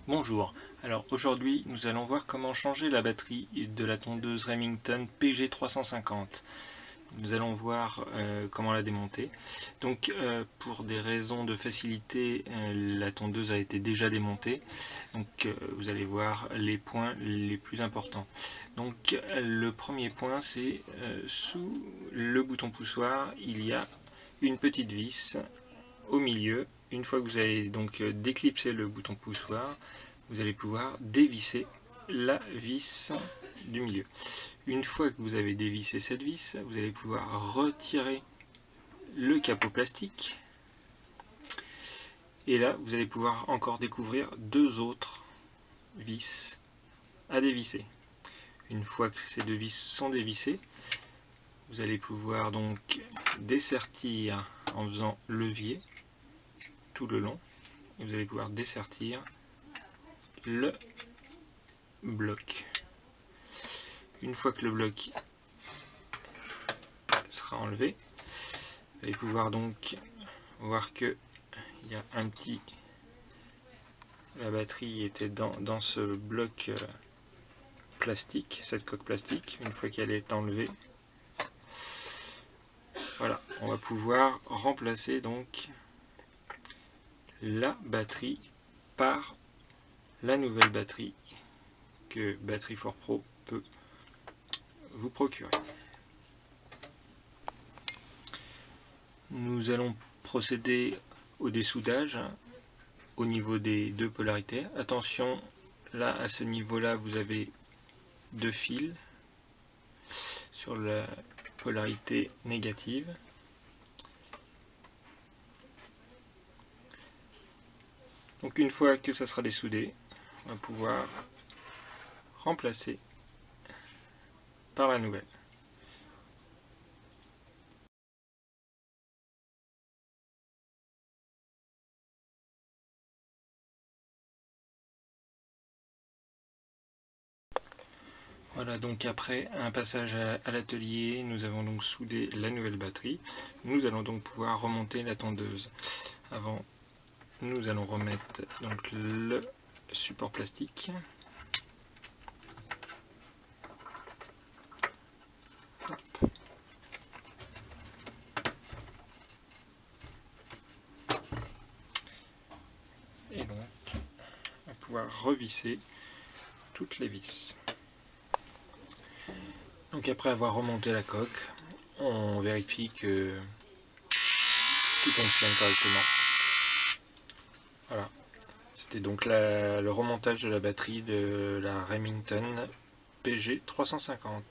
Bonjour, alors aujourd'hui nous allons voir comment changer la batterie de la tondeuse Remington PG350. Nous allons voir comment la démonter. Donc pour des raisons de facilité, la tondeuse a été déjà démontée. Donc vous allez voir les points les plus importants. Donc le premier point, c'est sous le bouton poussoir, il y a une petite vis au milieu. Une fois que vous avez donc déclipsé le bouton poussoir, vous allez pouvoir dévisser la vis du milieu. Une fois que vous avez dévissé cette vis, vous allez pouvoir retirer le capot plastique. Et là, vous allez pouvoir encore découvrir deux autres vis à dévisser. Une fois que ces deux vis sont dévissées, vous allez pouvoir donc dessertir en faisant levier tout le long. Et vous allez pouvoir dessertir le bloc. Une fois que le bloc sera enlevé, vous allez pouvoir donc voir que il y a un petit... La batterie était dans ce bloc plastique, cette coque plastique. Une fois qu'elle est enlevée, voilà, on va pouvoir remplacer donc la batterie par la nouvelle batterie que Battery for Pro peut vous procurer. Nous allons procéder au dessoudage au niveau des deux polarités. Attention, là à ce niveau là vous avez deux fils sur la polarité négative. Donc une fois que ça sera dessoudé, on va pouvoir remplacer par la nouvelle. Voilà, donc après un passage à l'atelier, nous avons donc soudé la nouvelle batterie. Nous allons donc pouvoir remonter la tondeuse. Avant, nous allons remettre donc le support plastique. Hop. Et donc, on va pouvoir revisser toutes les vis. Donc après avoir remonté la coque, on vérifie que tout fonctionne correctement. Voilà, c'était donc le remontage de la batterie de la Remington PG350.